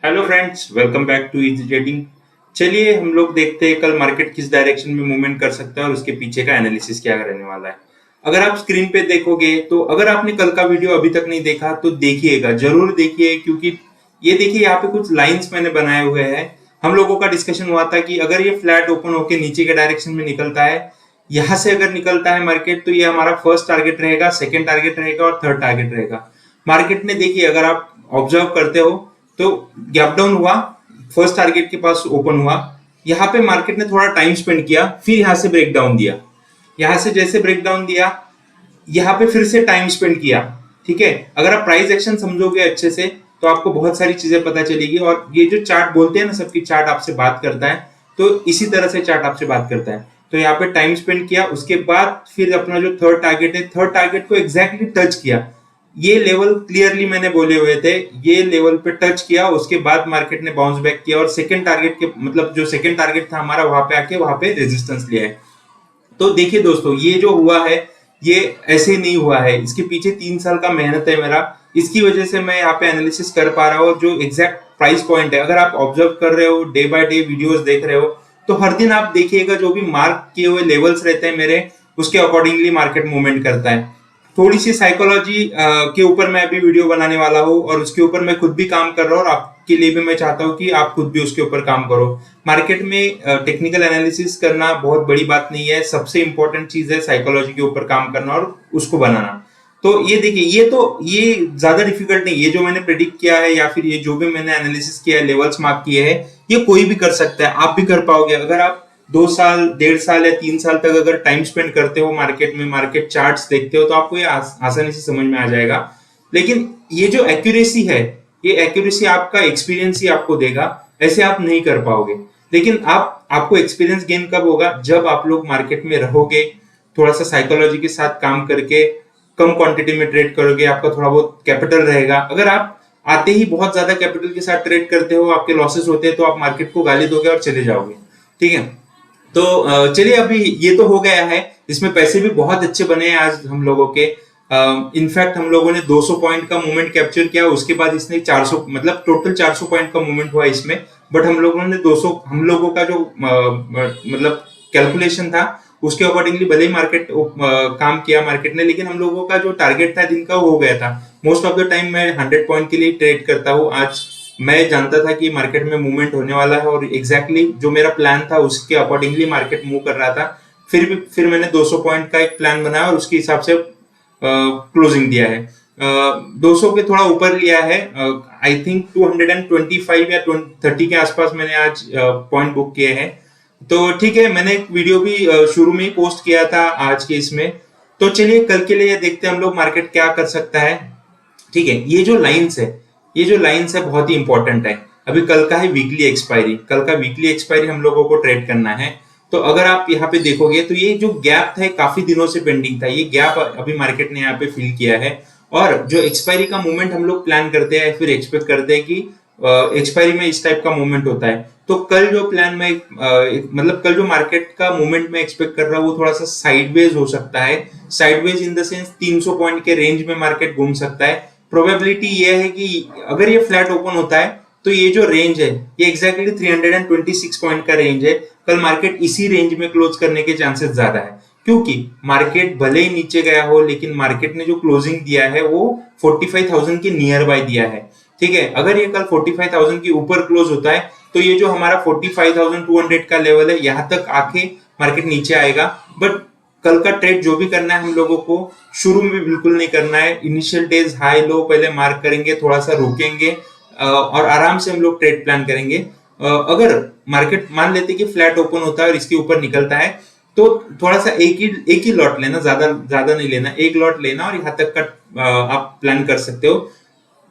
Hello friends, welcome back to easy trading. चलिए हम लोग देखते हैं कल मार्केट किस डायरेक्शन में मूवमेंट कर सकता है और उसके पीछे का एनालिसिस क्या रहने वाला है। अगर आप स्क्रीन पे देखोगे तो अगर आपने कल का वीडियो अभी तक नहीं देखा तो देखिएगा, जरूर देखिए, क्योंकि ये देखिए यहाँ पे कुछ लाइंस मैंने बनाए हुए हैं। हम लोगों का डिस्कशन हुआ था कि अगर ये फ्लैट ओपन होके नीचे के डायरेक्शन में निकलता है, यहाँ से अगर निकलता है मार्केट, तो ये हमारा फर्स्ट टारगेट रहेगा, सेकेंड टारगेट रहेगा और थर्ड टारगेट रहेगा। मार्केट ने देखिए, अगर आप ऑब्जर्व करते हो तो गैप डाउन हुआ, फर्स्ट टारगेट के पास ओपन हुआ, यहाँ पे मार्केट ने थोड़ा टाइम स्पेंड किया, फिर यहाँ से ब्रेक डाउन दिया। यहाँ से जैसे ब्रेक डाउन दिया, यहाँ पे फिर से टाइम स्पेंड किया। ठीक है, अगर आप प्राइस एक्शन समझोगे अच्छे से तो आपको बहुत सारी चीजें पता चलेगी। और ये जो चार्ट बोलते हैं ना, सबकी चार्ट आपसे बात करता है, तो इसी तरह से चार्ट आपसे बात करता है। तो यहाँ पे टाइम स्पेंड किया, उसके बाद फिर अपना जो थर्ड टारगेट है, थर्ड टारगेट को एग्जैक्टली टच किया। ये लेवल क्लियरली मैंने बोले हुए थे, ये लेवल पे टच किया, उसके बाद मार्केट ने बाउंस बैक किया और सेकंड टारगेट के मतलब जो सेकंड टारगेट था हमारा, वहां पे आके वहां पे रेजिस्टेंस लिया है। तो देखिए दोस्तों, ये जो हुआ है ये ऐसे नहीं हुआ है, इसके पीछे 3 साल का मेहनत है मेरा। इसकी वजह से मैं यहाँ पे एनालिसिस कर पा रहा हूँ। जो एग्जैक्ट प्राइस पॉइंट है, अगर आप ऑब्जर्व कर रहे हो, डे बाय डे वीडियोस देख रहे हो, तो हर दिन आप देखिएगा जो भी मार्क किए हुए लेवल्स रहते हैं मेरे, उसके अकॉर्डिंगली मार्केट मूवमेंट करता है। थोड़ी सी साइकोलॉजी के ऊपर मैं अभी वीडियो बनाने वाला हूँ और उसके ऊपर मैं खुद भी काम कर रहा हूँ और आपके लिए भी मैं चाहता हूँ कि आप खुद भी उसके ऊपर काम करो। मार्केट में टेक्निकल एनालिसिस करना बहुत बड़ी बात नहीं है, सबसे इंपॉर्टेंट चीज है साइकोलॉजी के ऊपर काम करना और उसको बनाना। तो ये देखिए, ये ज्यादा डिफिकल्ट नहीं, ये जो मैंने प्रेडिक्ट किया है या फिर ये जो भी मैंने एनालिसिस किया है, लेवल्स मार्क किए हैं, ये कोई भी कर सकता है, आप भी कर पाओगे। अगर आप 2 साल, 1.5 साल या 3 साल तक अगर टाइम स्पेंड करते हो मार्केट में, मार्केट चार्ट्स देखते हो, तो आपको ये आसानी से समझ में आ जाएगा। लेकिन ये जो एक्यूरेसी है, ये एक्यूरेसी आपका एक्सपीरियंस ही आपको देगा, ऐसे आप नहीं कर पाओगे। लेकिन आपको एक्सपीरियंस गेन कब होगा? जब आप लोग मार्केट में रहोगे, थोड़ा सा साइकोलॉजी के साथ काम करके कम क्वांटिटी में ट्रेड करोगे, आपका थोड़ा बहुत कैपिटल रहेगा। अगर आप आते ही बहुत ज्यादा कैपिटल के साथ ट्रेड करते हो, आपके लॉसेस होते हैं, तो आप मार्केट को गाली दोगे और चले जाओगे। ठीक है, तो चलिए, अभी ये तो हो गया है, इसमें पैसे भी बहुत अच्छे बने हैं आज हम लोगों के। इनफैक्ट हम लोगों ने 200 पॉइंट का मूवमेंट कैप्चर किया, उसके बाद इसने 400, मतलब टोटल 400 पॉइंट का मूवमेंट हुआ इसमें। बट हम लोगों ने 200, हम लोगों का जो मतलब कैलकुलेशन था, उसके अकॉर्डिंगली भले ही मार्केट काम किया मार्केट ने, लेकिन हम लोगों का जो टारगेट था दिन का, वो हो गया था। मोस्ट ऑफ द टाइम मैं 100 पॉइंट के लिए ट्रेड करता हूँ। आज मैं जानता था कि मार्केट में मूवमेंट होने वाला है और एग्जैक्टली जो मेरा प्लान था उसके अकॉर्डिंगली मार्केट मूव कर रहा था। फिर मैंने 200 पॉइंट का एक प्लान बनाया और उसके हिसाब से क्लोजिंग दिया है। 200 के थोड़ा ऊपर लिया है, आई थिंक 225 या 30 के आसपास मैंने आज पॉइंट बुक किए हैं। तो ठीक है, मैंने एक वीडियो भी शुरू में ही पोस्ट किया था आज के इसमें। तो चलिए कल के लिए देखते हैं हम लोग मार्केट क्या कर सकता है। ठीक है, ये जो लाइंस है बहुत ही इंपॉर्टेंट है। अभी कल का है वीकली एक्सपायरी, कल का वीकली एक्सपायरी हम लोगों को ट्रेड करना है। तो अगर आप यहाँ पे देखोगे तो ये जो गैप था काफी दिनों से पेंडिंग था, ये गैप अभी मार्केट ने यहाँ पे फिल किया है। और जो एक्सपायरी का मूवमेंट हम लोग प्लान करते हैं, फिर एक्सपेक्ट करते हैं कि एक्सपायरी में इस टाइप का मूवमेंट होता है। तो कल जो प्लान में मतलब कल जो मार्केट का मूवमेंट में एक्सपेक्ट कर रहा हूँ, वो थोड़ा सा साइडवेज हो सकता है। Sideways in the sense 300 point के रेंज में मार्केट घूम सकता है। प्रोबेबिलिटी ये है कि अगर ये फ्लैट ओपन होता है तो ये जो रेंज है, ये एग्जैक्टली 326 पॉइंट का रेंज है। कल मार्केट इसी रेंज में क्लोज करने के चांसेस ज्यादा है, क्योंकि मार्केट भले ही नीचे गया हो, लेकिन मार्केट ने जो क्लोजिंग दिया है वो 45,000 के नियर बाय दिया है। ठीक है, अगर ये कल 45,000 के ऊपर क्लोज होता है तो ये जो हमारा 45,200 का लेवल है, यहाँ तक आके मार्केट नीचे आएगा। बट कल का ट्रेड जो भी करना है हम लोगों को, शुरू में भी बिल्कुल नहीं करना है। इनिशियल डेज हाई लो पहले मार्क करेंगे, थोड़ा सा रुकेंगे और आराम से हम लोग ट्रेड प्लान करेंगे। अगर मार्केट मान लेते कि फ्लैट ओपन होता है और इसके ऊपर निकलता है, तो थोड़ा सा एक ही लॉट लेना, ज्यादा नहीं लेना, एक लॉट लेना और यहाँ तक का आप प्लान कर सकते हो।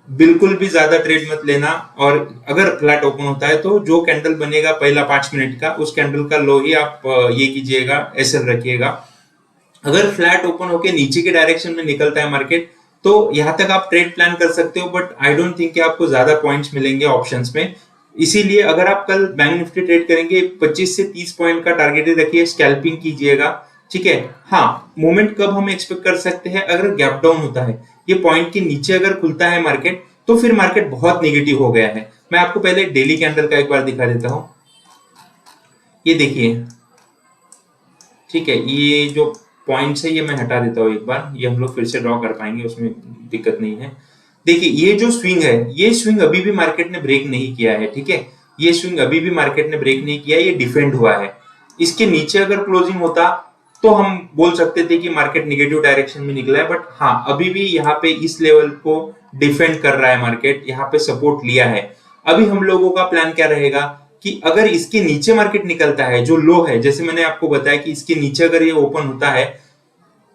बिल्कुल भी ज्यादा ट्रेड मत लेना। और अगर फ्लैट ओपन होता है तो जो कैंडल बनेगा पहला 5 मिनट का, उस कैंडल का लो ही आप ये कीजिएगा, एसएल रखिएगा। अगर फ्लैट ओपन होके नीचे के डायरेक्शन में निकलता है मार्केट, तो यहाँ तक आप ट्रेड प्लान कर सकते हो। बट आई डोंट थिंक कि आपको ज्यादा पॉइंट्स मिलेंगे ऑप्शंस में। इसीलिए अगर आप कल बैंक निफ्टी ट्रेड करेंगे, 25 से 30 पॉइंट का टारगेट रखिए, स्कैल्पिंग कीजिएगा। ठीक है, हाँ, मूवमेंट कब हम एक्सपेक्ट कर सकते हैं? अगर गैप डाउन होता है, ये पॉइंट के नीचे अगर खुलता है मार्केट, तो फिर मार्केट बहुत नेगेटिव हो गया है। मैं आपको पहले डेली कैंडल का एक बार दिखा देता हूं। ये देखिए, ठीक है, ये जो पॉइंट्स है ये मैं हटा देता हूँ एक बार, ये हम लोग फिर से ड्रॉ कर पाएंगे, उसमें दिक्कत नहीं है। देखिए ये जो स्विंग है, ये स्विंग अभी भी मार्केट ने ब्रेक नहीं किया है, ठीक है, ये स्विंग अभी भी मार्केट ने ब्रेक नहीं किया, ये डिफेंड हुआ है। इसके नीचे अगर क्लोजिंग होता तो हम बोल सकते थे कि मार्केट निगेटिव डायरेक्शन में निकला है, बट हाँ अभी भी यहाँ पे इस लेवल को डिफेंड कर रहा है मार्केट, यहाँ पे सपोर्ट लिया है। अभी हम लोगों का प्लान क्या रहेगा कि अगर इसके नीचे मार्केट निकलता है, जो लो है, जैसे मैंने आपको बताया कि इसके नीचे अगर ये ओपन होता है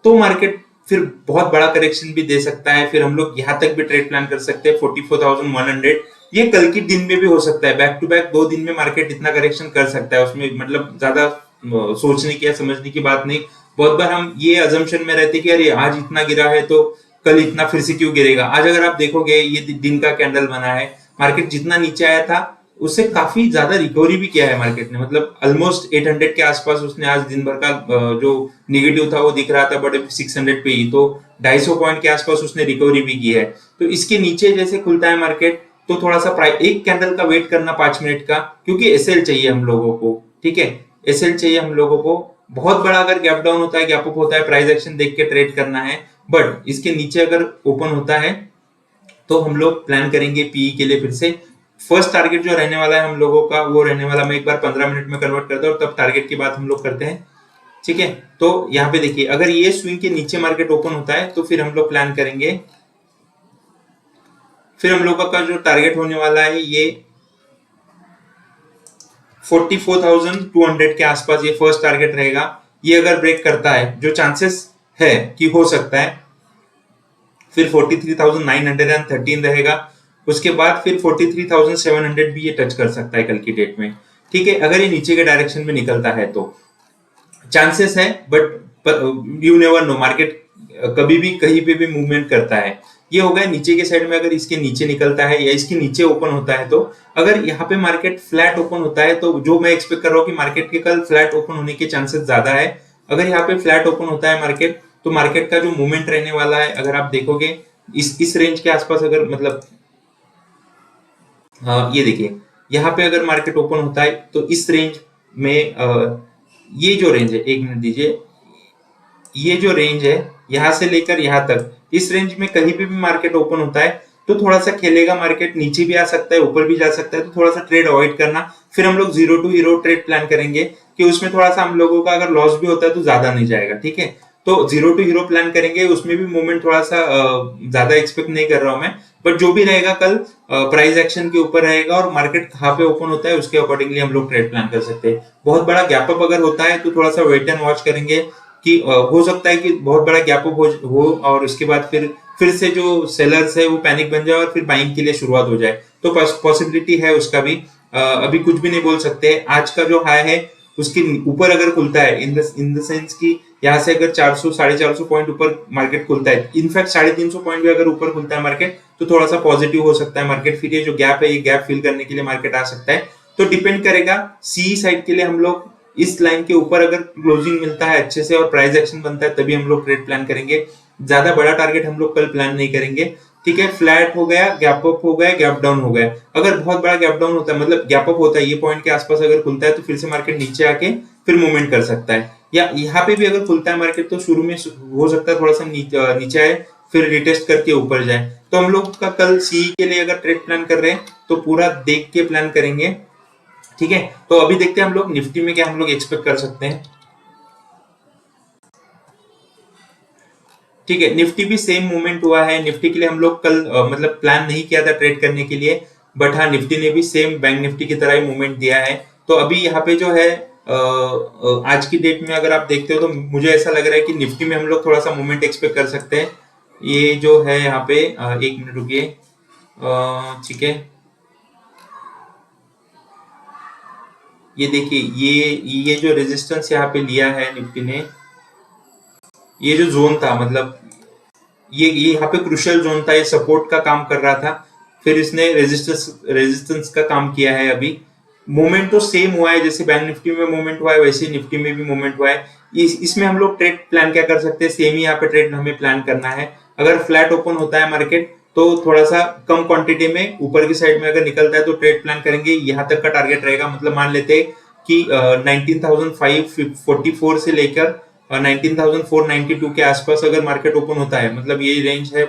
तो मार्केट फिर बहुत बड़ा करेक्शन भी दे सकता है, फिर हम लोग यहाँ तक भी ट्रेड प्लान कर सकते हैं 44,100। ये कल के दिन में भी हो सकता है, बैक टू बैक 2 दिन में मार्केट इतना करेक्शन कर सकता है, उसमें मतलब ज्यादा सोचने की या समझने की बात नहीं। बहुत बार हम ये अजम्पशन में रहते कि अरे आज इतना गिरा है तो कल इतना फिर से क्यों गिरेगा। आज अगर आप देखोगे ये दिन का कैंडल बना है, मार्केट जितना नीचे आया था उससे काफी ज्यादा रिकवरी भी किया है मार्केट ने, मतलब ऑलमोस्ट 800 के आसपास उसने आज दिन भर का जो निगेटिव था वो दिख रहा था, बट 600 पे ही, तो 250 पॉइंट के आसपास उसने रिकवरी भी की है। तो इसके नीचे जैसे खुलता है मार्केट तो थोड़ा सा प्राइस एक कैंडल का वेट करना 5 मिनट का, क्योंकि एसएल चाहिए हम लोगों को, ठीक है, एसएल चाहिए हम लोगों को। बहुत बड़ा अगर गैप डाउन होता है, गैप अप होता है, प्राइस एक्शन देख के ट्रेड करना है, बट इसके नीचे अगर ओपन होता है तो हम लोग प्लान करेंगे पीई के लिए। फिर से फर्स्ट टारगेट जो रहने वाला है हम लोगों का वो रहने वाला, मैं एक बार 15 मिनट में कन्वर्ट करता हूँ, तब टारगेट की बात हम लोग करते हैं, ठीक है। तो यहाँ पे देखिए अगर ये स्विंग के नीचे मार्केट ओपन होता है तो फिर हम लोग प्लान करेंगे, फिर हम लोगों का जो टारगेट होने वाला है ये 44,200 के आसपास, ये फर्स्ट टारगेट रहेगा। ये अगर ब्रेक करता है, जो चांसेस है कि हो सकता है, फिर 43,913 रहेगा, उसके बाद फिर 43,700 भी ये टच कर सकता है कल की डेट में, ठीक है, अगर ये नीचे के डायरेक्शन में निकलता है तो चांसेस है, but you never know, market कभी भी कहीं पे भी मूवमेंट करता है। ये हो गया नीचे के साइड में, अगर इसके नीचे निकलता है या इसके नीचे ओपन होता है, तो अगर यहाँ पे मार्केट फ्लैट ओपन होता है तो जो मैं एक्सपेक्ट कर रहा हूँ कि मार्केट के कल फ्लैट ओपन होने के चांसेस ज्यादा है। अगर यहाँ पे फ्लैट ओपन होता है मार्केट तो मार्केट का जो मूवमेंट रहने वाला है, अगर आप देखोगे इस रेंज के आसपास, अगर मतलब ये देखिए यहाँ पे अगर मार्केट ओपन होता है तो इस रेंज में ये जो रेंज है, एक मिनट दीजिए, ये जो रेंज है यहाँ से लेकर यहाँ तक, इस रेंज में कहीं पे भी मार्केट ओपन होता है तो थोड़ा सा खेलेगा मार्केट, नीचे भी आ सकता है ऊपर भी जा सकता है, तो थोड़ा सा ट्रेड अवॉइड करना। फिर हम लोग 0 to हीरो ट्रेड प्लान करेंगे कि उसमें थोड़ा सा हम लोगों का अगर लॉस भी होता है तो ज्यादा नहीं जाएगा, ठीक है। तो 0 to हीरो प्लान करेंगे, उसमें भी मूवमेंट थोड़ा सा ज्यादा एक्सपेक्ट नहीं कर रहा हूं मैं, बट जो भी रहेगा कल प्राइस एक्शन के ऊपर रहेगा और मार्केट कहाँ पे ओपन होता है उसके अकॉर्डिंगली हम लोग ट्रेड प्लान कर सकते हैं। बहुत बड़ा गैप अप अगर होता है तो थोड़ा सा वेट एंड वॉच करेंगे कि हो सकता है कि बहुत बड़ा गैप अप हो और उसके बाद फिर से जो सेलर्स है वो पैनिक बन जाए और फिर बाइंग के लिए शुरुआत हो जाए, तो पॉसिबिलिटी है उसका भी। अभी कुछ भी नहीं बोल सकते। आज का जो हाई है उसके ऊपर अगर खुलता है, इन द सेंस कि यहाँ से अगर 400 450 पॉइंट ऊपर मार्केट खुलता है, इनफैक्ट 350 पॉइंट भी अगर ऊपर खुलता है मार्केट तो थोड़ा सा पॉजिटिव हो सकता है मार्केट, फिर ये जो गैप है ये गैप फिल करने के लिए मार्केट आ सकता है। तो डिपेंड करेगा, सी साइड के लिए हम लोग इस लाइन के ऊपर अगर क्लोजिंग मिलता है अच्छे से और प्राइस एक्शन बनता है तभी हम लोग ट्रेड प्लान करेंगे। ज्यादा बड़ा टारगेट हम लोग कल प्लान नहीं करेंगे, ठीक है। फ्लैट हो गया, गैप अप हो गया, गैप डाउन हो गया। अगर बहुत बड़ा गैप डाउन होता है, मतलब गैप अप होता है ये पॉइंट के आसपास अगर खुलता है तो फिर से मार्केट नीचे आके फिर मूवमेंट कर सकता है, या यहाँ पे भी अगर खुलता है मार्केट तो शुरू में हो सकता है थोड़ा सा नीचे आए फिर रिटेस्ट करके ऊपर जाए। तो हम लोग का कल सी के लिए अगर ट्रेड प्लान कर रहे हैं तो पूरा देख के प्लान करेंगे, ठीक है। तो अभी देखते हैं हम लोग निफ्टी में क्या हम लोग एक्सपेक्ट कर सकते हैं, ठीक है। निफ्टी भी सेम मूवमेंट हुआ है। निफ्टी के लिए हम लोग कल मतलब प्लान नहीं किया था ट्रेड करने के लिए, बट हाँ निफ्टी ने भी सेम बैंक निफ्टी की तरह ही मूवमेंट दिया है। तो अभी यहाँ पे जो है आज की डेट में अगर आप देखते हो तो मुझे ऐसा लग रहा है कि निफ्टी में हम लोग थोड़ा सा मूवमेंट एक्सपेक्ट कर सकते हैं। ये जो है यहाँ पे एक मिनट रुकिए, ठीक है, ये देखिए ये जो रेजिस्टेंस यहाँ पे लिया है निफ्टी ने, ये जो जोन था, मतलब ये यहाँ पे क्रुशियल जोन था, ये सपोर्ट का काम कर रहा था, फिर इसने रेजिस्टेंस का काम किया है। अभी मोमेंट तो सेम हुआ है, जैसे बैंक निफ्टी में मोमेंट हुआ है वैसे निफ्टी में भी मोमेंट हुआ है। इसमें हम लोग ट्रेड प्लान क्या कर सकते हैं, सेम ही यहाँ पे ट्रेड हमें प्लान करना है। अगर फ्लैट ओपन होता है मार्केट तो थोड़ा सा कम क्वांटिटी में ऊपर की साइड में अगर निकलता है तो ट्रेड प्लान करेंगे, यहाँ तक का टारगेट रहेगा। मतलब मान लेते हैं कि 19,544 से लेकर 19,492 के आसपास अगर मार्केट ओपन होता है, मतलब ये रेंज है,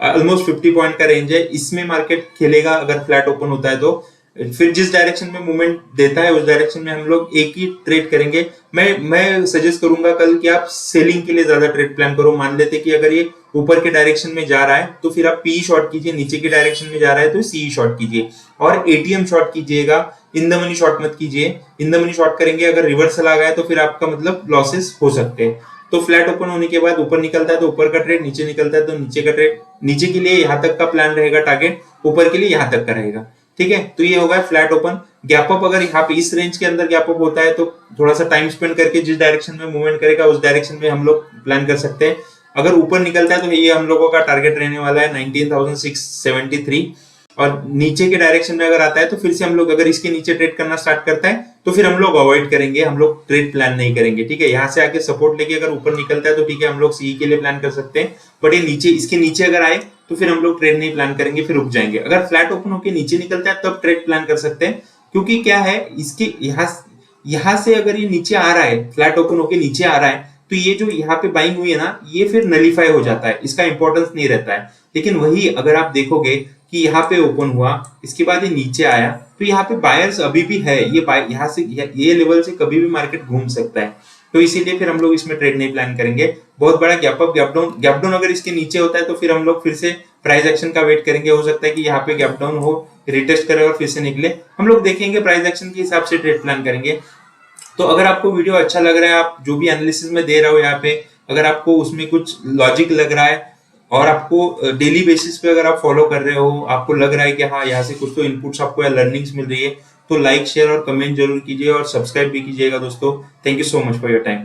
ऑलमोस्ट 50 पॉइंट का रेंज है, इसमें मार्केट खेलेगा अगर फ्लैट ओपन होता है तो। फिर जिस डायरेक्शन में मूवमेंट देता है उस डायरेक्शन में हम लोग एक ही ट्रेड करेंगे। मैं सजेस्ट करूंगा कल कि आप सेलिंग के लिए ज्यादा ट्रेड प्लान करो। मान लेते कि अगर ये ऊपर के डायरेक्शन में जा रहा है तो फिर आप पी शॉर्ट कीजिए, नीचे के डायरेक्शन में जा रहा है तो सी शॉर्ट कीजिए, और एटीएम शॉर्ट कीजिएगा, इन द मनी शॉर्ट मत कीजिए। इन द मनी शॉर्ट करेंगे अगर रिवर्सल आ गया तो फिर आपका मतलब लॉसेस हो सकते हैं। तो फ्लैट ओपन होने के बाद ऊपर निकलता है तो ऊपर का ट्रेड, नीचे निकलता है तो नीचे का ट्रेड। नीचे के लिए यहाँ तक का प्लान रहेगा टारगेट, ऊपर के लिए यहाँ तक का रहेगा। ठीक है, तो ये होगा फ्लैट ओपन। गैप अप अगर यहाँ पे इस रेंज के अंदर गैप अप होता है तो थोड़ा सा टाइम स्पेंड करके जिस डायरेक्शन में मूवमेंट करेगा उस डायरेक्शन में हम लोग प्लान कर सकते हैं। अगर ऊपर निकलता है तो ये हम लोगों का टारगेट रहने वाला है 19,673, और नीचे के डायरेक्शन में अगर आता है तो फिर से हम लोग अगर इसके नीचे ट्रेड करना स्टार्ट करता है तो फिर हम लोग अवॉइड करेंगे, हम लोग ट्रेड प्लान नहीं करेंगे। ठीक है, यहाँ से आके सपोर्ट लेके अगर ऊपर निकलता है तो ठीक है, हम लोग सी के लिए प्लान कर सकते हैं, बट ये नीचे, इसके नीचे अगर आए तो फिर हम लोग ट्रेड नहीं प्लान करेंगे, फिर रुक जाएंगे। अगर फ्लैट ओपन होकर नीचे निकलता है तब ट्रेड प्लान कर सकते हैं, क्योंकि क्या है, इसके यहाँ से अगर ये नीचे आ रहा है, फ्लैट ओपन होकर नीचे आ रहा है, तो ये जो यहाँ पे बाइंग हुई है ना, ये फिर नलीफाई हो जाता है, इसका इंपॉर्टेंस नहीं रहता है। लेकिन वही अगर आप देखोगे कि यहाँ पे ओपन हुआ, इसके बाद ये नीचे आया, तो यहाँ पे बायर्स अभी भी है, ये यहाँ से ये लेवल से कभी भी मार्केट घूम सकता है, तो इसीलिए फिर हम लोग इसमें ट्रेड नहीं प्लान करेंगे। बहुत बड़ा गैप अप गैप डाउन अगर इसके नीचे होता है तो फिर हम लोग फिर से प्राइस एक्शन का वेट करेंगे। हो सकता है कि यहाँ पे गैप डाउन हो, रिटेस्ट करे और फिर से निकले, हम लोग देखेंगे, प्राइस एक्शन के हिसाब से ट्रेड प्लान करेंगे। तो अगर आपको वीडियो अच्छा लग रहा है, आप जो भी एनालिसिस में दे रहा हो यहाँ पे, अगर आपको उसमें कुछ लॉजिक लग रहा है और आपको डेली बेसिस पे अगर आप फॉलो कर रहे हो, आपको लग रहा है कि हाँ यहाँ से कुछ तो इनपुट्स आपको या लर्निंग्स मिल रही है, तो लाइक शेयर और कमेंट जरूर कीजिए और सब्सक्राइब भी कीजिएगा दोस्तों। Thank you so much for your time.